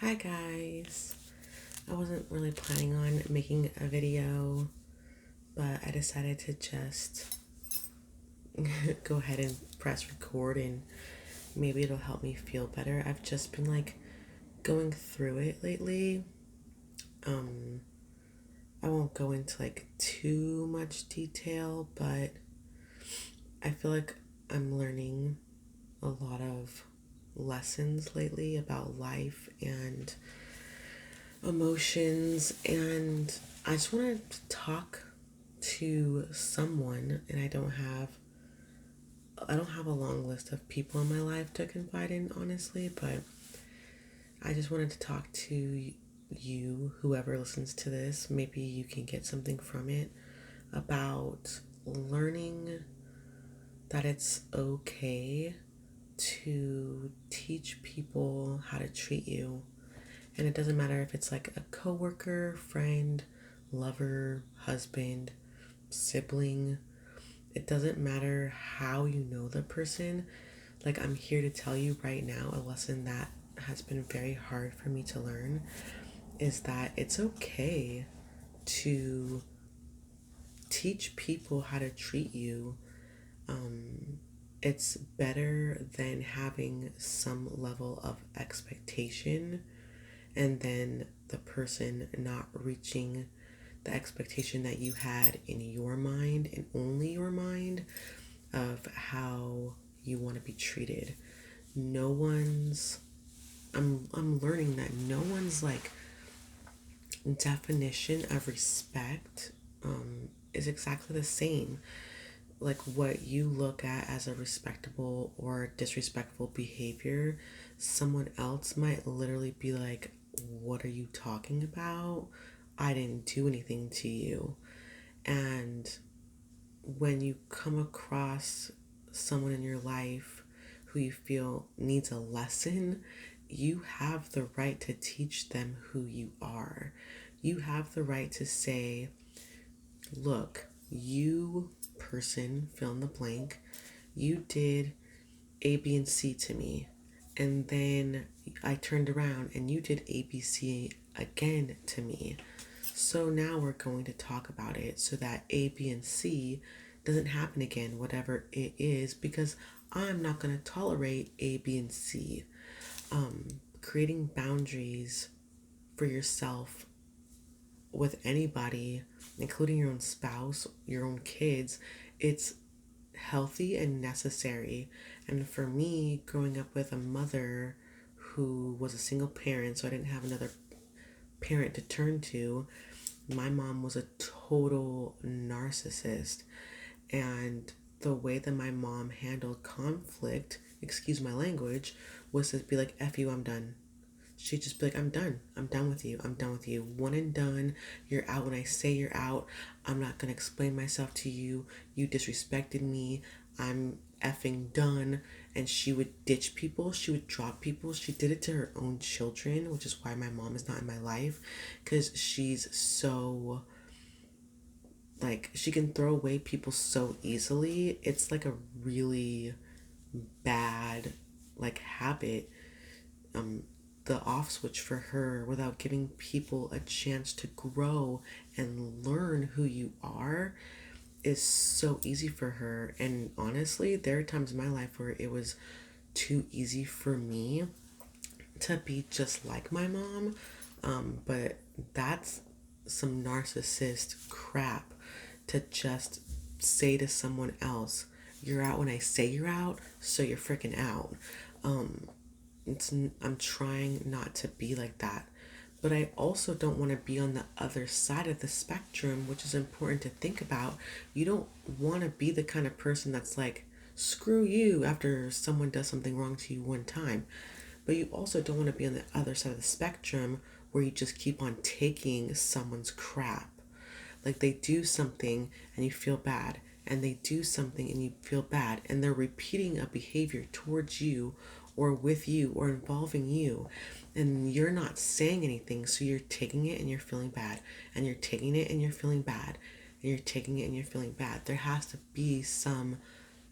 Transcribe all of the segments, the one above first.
Hi guys. I wasn't really planning on making a video, but I decided to just go ahead and press record and maybe it'll help me feel better. I've just been going through it lately. Um I won't go into too much detail, but I feel like I'm learning a lot of lessons lately about life and emotions, and I just wanted to talk to someone, and I don't have a long list of people in my life to confide in, honestly, but I just wanted to talk to you, whoever listens to this. Maybe you can get something from it about learning that it's okay to teach people how to treat you. And it doesn't matter if it's a coworker, friend, lover, husband, sibling. It doesn't matter how you know the person. I'm here to tell you right now a lesson that has been very hard for me to learn is that it's okay to teach people how to treat you. It's better than having some level of expectation and then the person not reaching the expectation that you had in your mind and only your mind of how you want to be treated. No one's I'm learning that no one's definition of respect is exactly the same. What you look at as a respectable or disrespectful behavior, someone else might literally be like, "What are you talking about? I didn't do anything to you." And when you come across someone in your life who you feel needs a lesson, you have the right to teach them who you are. You have the right to say, "Look, you person, fill in the blank, you did A, B, and C to me. And then I turned around and you did A, B, C again to me. So now we're going to talk about it so that A, B, and C doesn't happen again, whatever it is, because I'm not going to tolerate A, B, and C." Creating boundaries for yourself with anybody, including your own spouse, your own kids, it's healthy and necessary. And for me, growing up with a mother who was a single parent, so I didn't have another parent to turn to, my mom was a total narcissist. And the way that my mom handled conflict, excuse my language, was to be like, "F you, I'm done." She'd just be like, "I'm done. I'm done with you. I'm done with you. One and done. You're out when I say you're out. I'm not going to explain myself to you. You disrespected me. I'm effing done." And she would ditch people. She would drop people. She did it to her own children, which is why my mom is not in my life. Because she's so, she can throw away people so easily. It's a really bad, habit, um, the off switch for her without giving people a chance to grow and learn who you are is so easy for her. And honestly, there are times in my life where it was too easy for me to be just like my mom. But that's some narcissist crap to just say to someone else, "You're out when I say you're out, so you're freaking out." Um, I'm trying not to be like that. But I also don't want to be on the other side of the spectrum, which is important to think about. You don't want to be the kind of person that's like, "Screw you," after someone does something wrong to you one time. But you also don't want to be on the other side of the spectrum where you just keep on taking someone's crap. They do something and you feel bad, and they do something and you feel bad, and they're repeating a behavior towards you or with you or involving you, and you're not saying anything, so you're taking it and you're feeling bad, and you're taking it and you're feeling bad, and you're taking it and you're feeling bad. There has to be some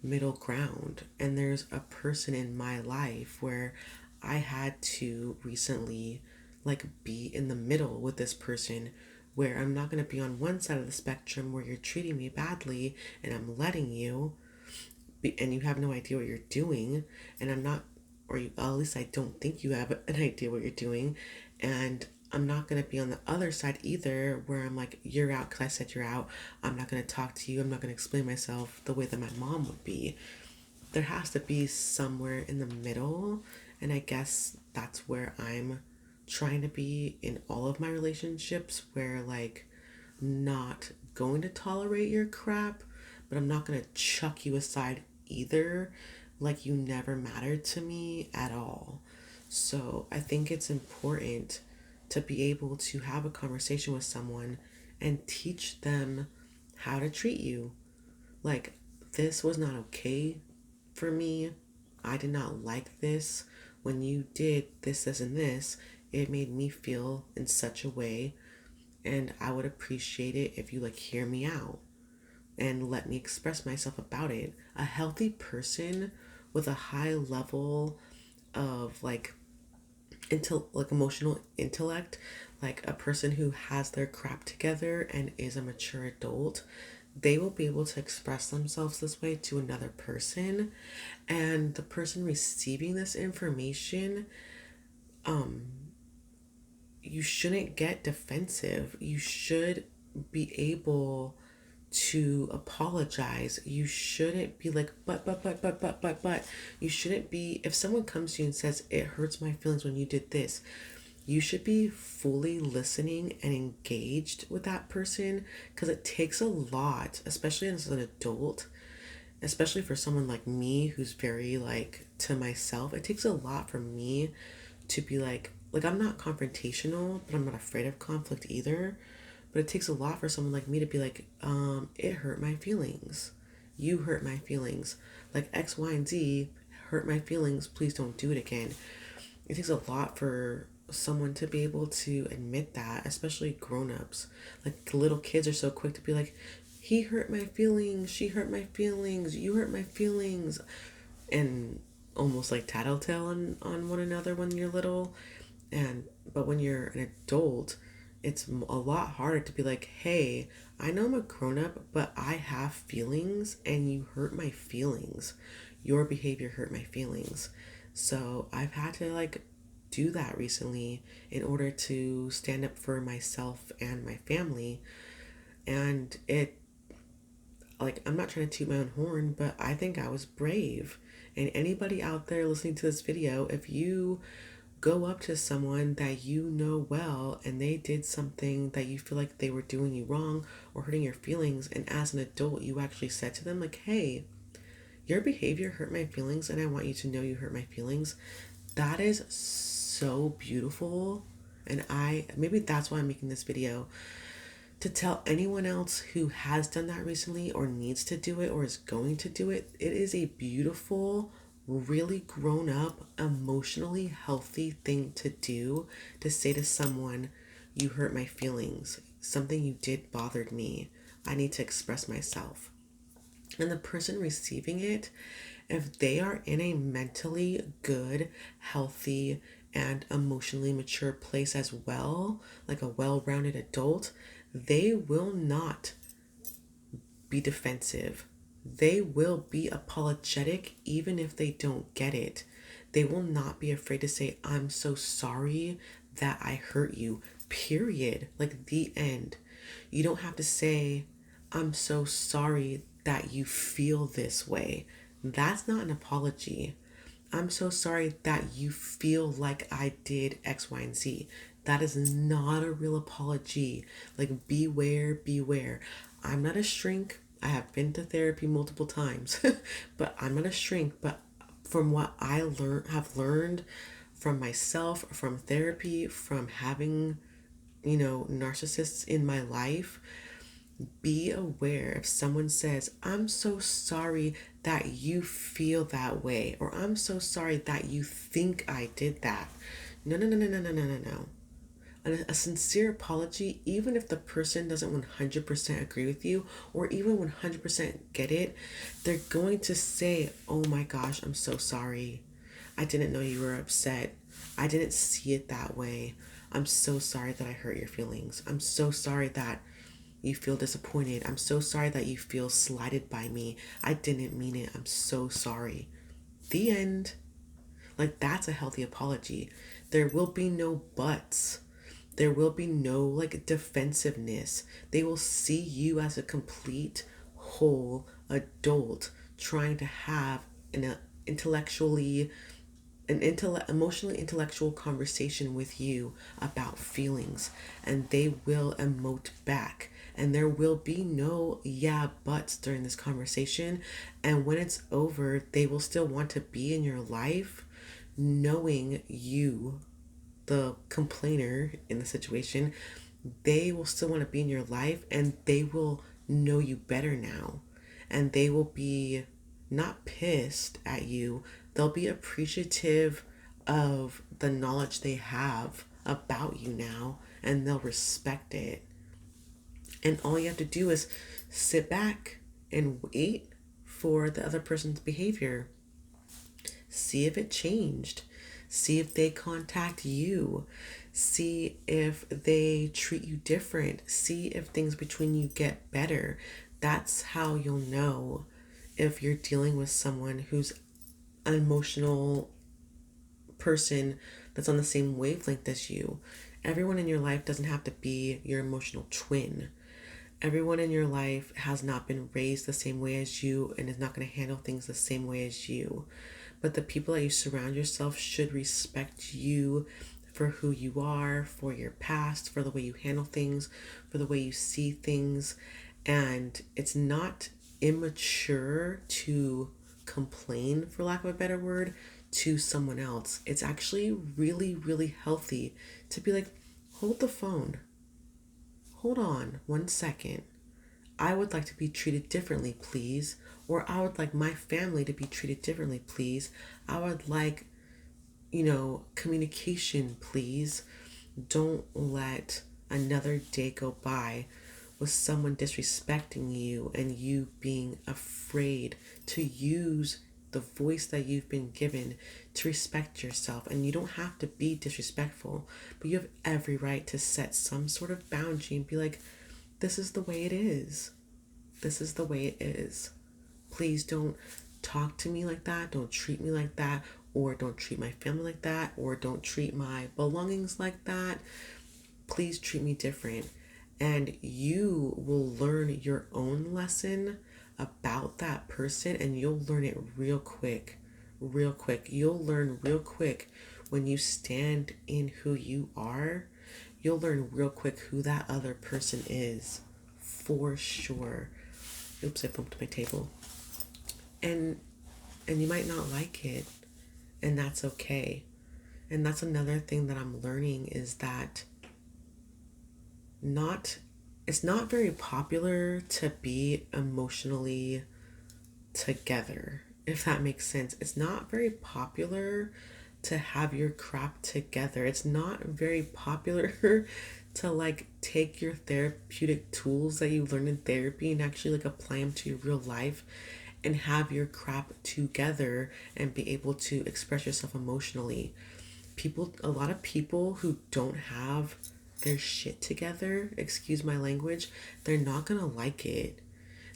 middle ground. And there's a person in my life where I had to recently like be in the middle with this person, where I'm not going to be on one side of the spectrum where you're treating me badly and I'm letting you and you have no idea what you're doing, and I'm not, or you, at least I don't think you have an idea what you're doing, and I'm not going to be on the other side either where I'm like, you're out because I said you're out. I'm not going to talk to you. I'm not going to explain myself the way that my mom would be. There has to be somewhere in the middle, and I guess that's where I'm trying to be in all of my relationships, where like, not going to tolerate your crap, but I'm not going to chuck you aside either. Like, you never mattered to me at all. So I think it's important to be able to have a conversation with someone and teach them how to treat you. Like, this was not okay for me. I did not like this. When you did this, this, and this, it made me feel in such a way, and I would appreciate it if you like hear me out and let me express myself about it. A healthy person with a high level of like like emotional intellect, like a person who has their crap together and is a mature adult, they will be able to express themselves this way to another person, and the person receiving this information, you shouldn't get defensive. You should be able to apologize. You shouldn't be like, but. You shouldn't be, if someone comes to you and says, it hurts my feelings when you did this, you should be fully listening and engaged with that person, because it takes a lot, especially as an adult, especially for someone like me who's very like to myself. It takes a lot for me to be like I'm not confrontational, but I'm not afraid of conflict either. But it takes a lot for someone like me to be like, it hurt my feelings. You hurt my feelings. Like X, Y, and Z hurt my feelings. Please don't do it again. It takes a lot for someone to be able to admit that, especially grown-ups. Like little kids are so quick to be like, he hurt my feelings, she hurt my feelings, you hurt my feelings, and almost like tattletale on one another when you're little. And but when you're an adult, it's a lot harder to be like, hey, I know I'm a grown up, but I have feelings and you hurt my feelings. Your behavior hurt my feelings. So I've had to like do that recently in order to stand up for myself and my family. And it, like, I'm not trying to toot my own horn, but I think I was brave. And anybody out there listening to this video, if you go up to someone that you know well and they did something that you feel like they were doing you wrong or hurting your feelings, and as an adult you actually said to them like, hey, your behavior hurt my feelings and I want you to know you hurt my feelings, that is so beautiful. And I, maybe that's why I'm making this video, to tell anyone else who has done that recently or needs to do it or is going to do it. It is a beautiful, really grown up, emotionally healthy thing to do, to say to someone, you hurt my feelings. Something you did bothered me. I need to express myself. And the person receiving it, if they are in a mentally good, healthy, and emotionally mature place as well, like a well rounded adult, they will not be defensive. They will be apologetic even if they don't get it. They will not be afraid to say, I'm so sorry that I hurt you, period. Like the end. You don't have to say, I'm so sorry that you feel this way. That's not an apology. I'm so sorry that you feel like I did X, Y, and Z. That is not a real apology. Like, beware, beware. I'm not a shrink. I have been to therapy multiple times, but I'm not a shrink. But from what I have learned from myself, from therapy, from having, narcissists in my life, be aware if someone says, I'm so sorry that you feel that way, or I'm so sorry that you think I did that. No, no, no, no, no, no, no, no, no. A sincere apology, even if the person doesn't 100% agree with you or even 100% get it, they're going to say, oh my gosh, I'm so sorry. I didn't know you were upset. I didn't see it that way. I'm so sorry that I hurt your feelings. I'm so sorry that you feel disappointed. I'm so sorry that you feel slighted by me. I didn't mean it. I'm so sorry. The end. Like, that's a healthy apology. There will be no buts. There will be no like defensiveness. They will see you as a complete, whole adult trying to have an intellectually emotionally intellectual conversation with you about feelings, and they will emote back, and there will be no yeah buts during this conversation. And when it's over, they will still want to be in your life, knowing you, the complainer in the situation. They will still want to be in your life, and they will know you better now, and they will be not pissed at you. They'll be appreciative of the knowledge they have about you now, and they'll respect it. And all you have to do is sit back and wait for the other person's behavior. See if it changed. See if they contact you. See if they treat you different. See if things between you get better. That's how you'll know if you're dealing with someone who's an emotional person that's on the same wavelength as you. Everyone in your life doesn't have to be your emotional twin. Everyone in your life has not been raised the same way as you and is not going to handle things the same way as you. But the people that you surround yourself should respect you for who you are, for your past, for the way you handle things, for the way you see things. And it's not immature to complain, for lack of a better word, to someone else. It's actually really, really healthy to be like, hold the phone. Hold on 1 second. I would like to be treated differently, please. Or I would like my family to be treated differently, please. I would like, communication, please. Don't let another day go by with someone disrespecting you and you being afraid to use the voice that you've been given to respect yourself. And you don't have to be disrespectful, but you have every right to set some sort of boundary and be like, this is the way it is. This is the way it is. Please don't talk to me like that. Don't treat me like that. Or don't treat my family like that. Or don't treat my belongings like that. Please treat me different. And you will learn your own lesson about that person, and you'll learn it real quick. Real quick. You'll learn real quick when you stand in who you are. You'll learn real quick who that other person is. For sure. Oops, I bumped my table. And you might not like it, and that's okay. And that's another thing that I'm learning is that it's not very popular to be emotionally together, if that makes sense. It's not very popular to have your crap together. It's not very popular to like take your therapeutic tools that you learn in therapy and actually like apply them to your real life and have your crap together and be able to express yourself emotionally. A lot of people who don't have their shit together, excuse my language, they're not gonna like it.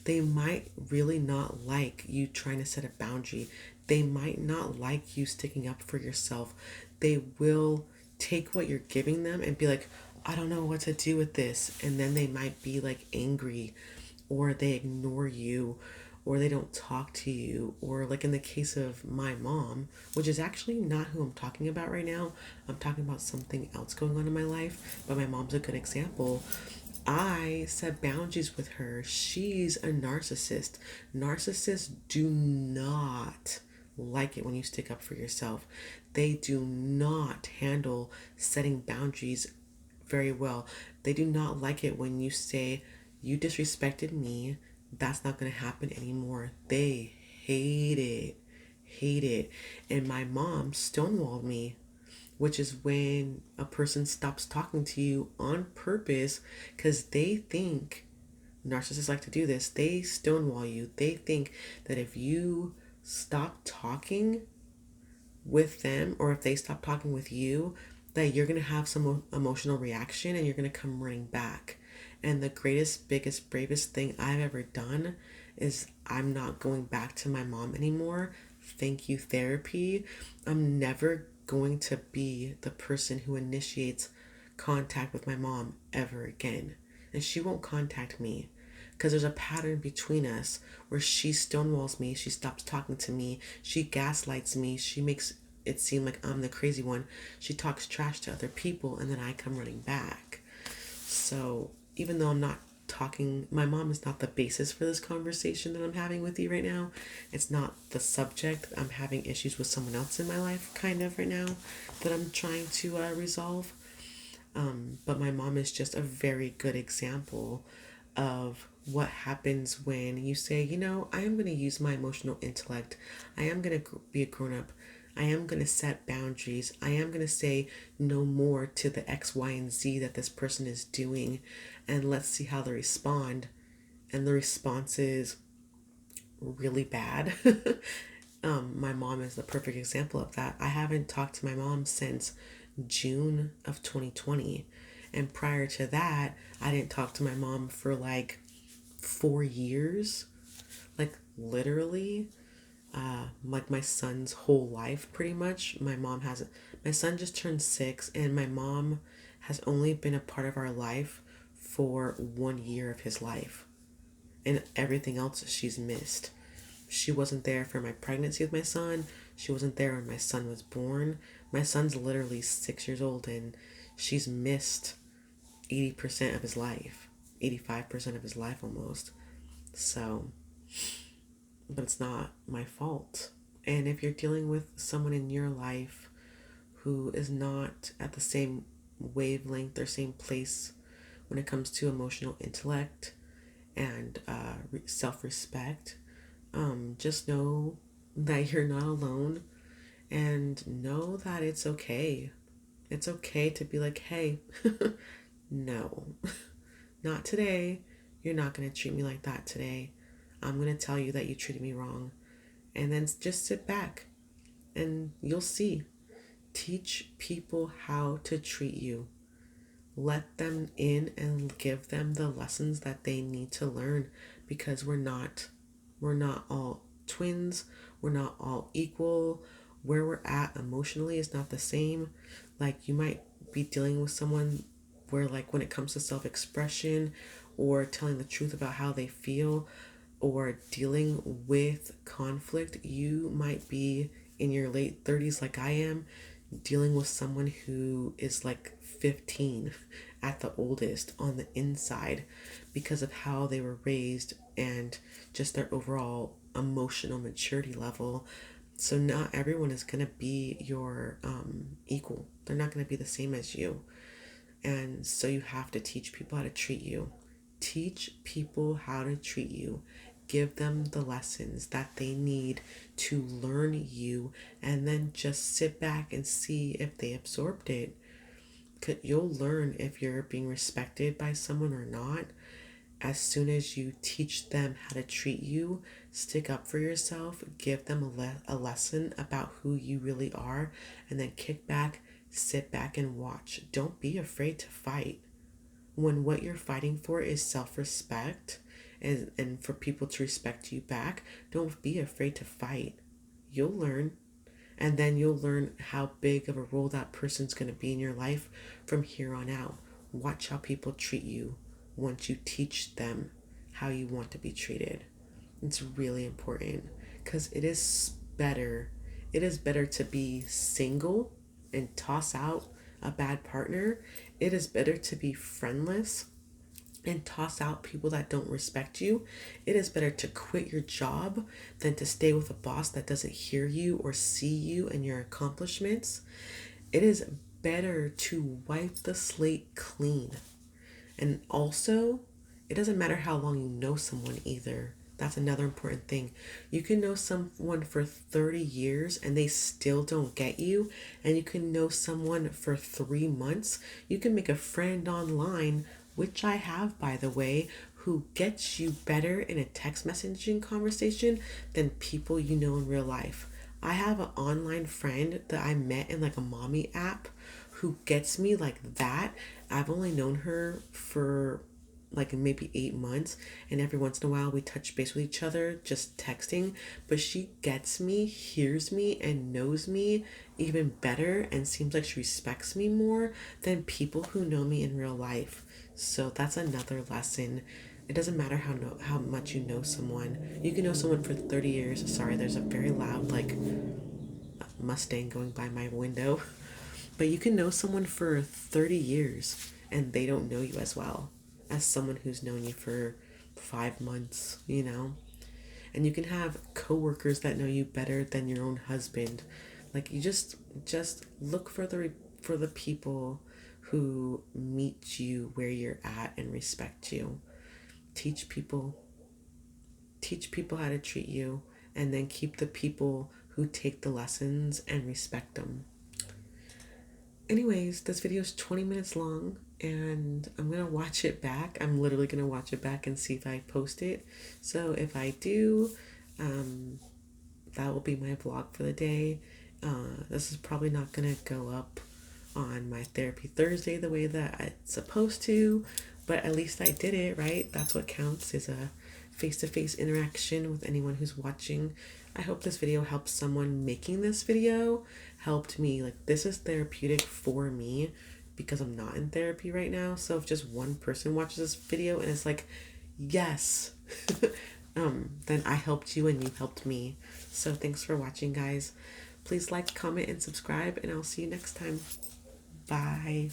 They might really not like you trying to set a boundary. They might not like you sticking up for yourself. They will take what you're giving them and be like, I don't know what to do with this. And then they might be like angry, or they ignore you, or they don't talk to you, or like in the case of my mom, which is actually not who I'm talking about right now. I'm talking about something else going on in my life, but my mom's a good example. I set boundaries with her. She's a narcissist. Narcissists do not like it when you stick up for yourself. They do not handle setting boundaries very well. They do not like it when you say, you disrespected me, that's not going to happen anymore. They hate it. Hate it. And my mom stonewalled me, which is when a person stops talking to you on purpose because they think, narcissists like to do this, they stonewall you. They think that if you stop talking, with them, or if they stop talking with you, that you're going to have some emotional reaction and you're going to come running back. And the greatest, biggest, bravest thing I've ever done is I'm not going back to my mom anymore. Thank you, therapy. I'm never going to be the person who initiates contact with my mom ever again. And she won't contact me because there's a pattern between us where she stonewalls me, she stops talking to me, she gaslights me, she makes it seem like I'm the crazy one, she talks trash to other people, and then I come running back. So even though I'm not talking, my mom is not the basis for this conversation that I'm having with you right now. It's not the subject. I'm having issues with someone else in my life, kind of, right now, that I'm trying to resolve. But my mom is just a very good example of what happens when you say, I am going to use my emotional intellect. I am going to be a grown up. I am going to set boundaries. I am going to say no more to the X, Y, and Z that this person is doing. And let's see how they respond. And the response is really bad. My mom is the perfect example of that. I haven't talked to my mom since June of 2020. And prior to that, I didn't talk to my mom for like 4 years. Like literally, like my son's whole life pretty much. My son just turned 6, and my mom has only been a part of our life for 1 year of his life. And everything else she's missed. She wasn't there for my pregnancy with my son. She wasn't there when my son was born. My son's literally 6 years old, and she's missed 80% of his life, 85% of his life almost. So, but it's not my fault. And if you're dealing with someone in your life who is not at the same wavelength or same place when it comes to emotional intellect and self respect, just know that you're not alone, and know that it's okay. It's okay to be like, hey, no, not today. You're not going to treat me like that today. I'm going to tell you that you treated me wrong. And then just sit back and you'll see. Teach people how to treat you. Let them in and give them the lessons that they need to learn, because we're not all twins. We're not all equal. Where we're at emotionally is not the same. Like, you might be dealing with someone where, like, when it comes to self-expression or telling the truth about how they feel or dealing with conflict, you might be in your late 30s like I am, dealing with someone who is like 15 at the oldest on the inside, because of how they were raised and just their overall emotional maturity level. So not everyone is going to be your equal. They're not going to be the same as you. And so you have to teach people how to treat you. Teach people how to treat you. Give them the lessons that they need to learn you, and then just sit back and see if they absorbed it. You'll learn if you're being respected by someone or not as soon as you teach them how to treat you. Stick up for yourself, give them a lesson about who you really are, and then kick back, sit back, and watch. Don't be afraid to fight. When what you're fighting for is self-respect, and for people to respect you back, don't be afraid to fight. You'll learn. And then you'll learn how big of a role that person's going to be in your life from here on out. Watch how people treat you once you teach them how you want to be treated. It's really important, because it is better to be single and toss out a bad partner. It is better to be friendless and toss out people that don't respect you. It is better to quit your job than to stay with a boss that doesn't hear you or see you and your accomplishments. It is better to wipe the slate clean. And also, it doesn't matter how long you know someone either. That's another important thing. You can know someone for 30 years and they still don't get you. And you can know someone for 3 months. You can make a friend online, which I have, by the way, who gets you better in a text messaging conversation than people you know in real life. I have an online friend that I met in like a mommy app who gets me like that. I've only known her for like maybe 8 months, and every once in a while we touch base with each other just texting. But she gets me, hears me, and knows me even better, and seems like she respects me more than people who know me in real life. So that's another lesson. It doesn't matter how much you know someone. You can know someone for 30 years. Sorry, there's a very loud like Mustang going by my window. But you can know someone for 30 years and they don't know you as well as someone who's known you for 5 months, you know? And you can have coworkers that know you better than your own husband. Like you just look for the people who meet you where you're at and respect you. Teach people teach people how to treat you, and then keep the people who take the lessons and respect them. Anyways, this video is 20 minutes long, and I'm gonna watch it back. I'm literally gonna watch it back and see if I post it. So if I do, um, that will be my vlog for the day. This is probably not gonna go up on my therapy Thursday the way that it's supposed to, but at least I did it, right? That's what counts, is a face-to-face interaction with anyone who's watching. I hope this video helps someone. Making this video helped me. Like, this is therapeutic for me because I'm not in therapy right now. So if just one person watches this video and it's like, yes, then I helped you and you helped me. So thanks for watching, guys. Please like, comment, and subscribe, and I'll see you next time. Bye.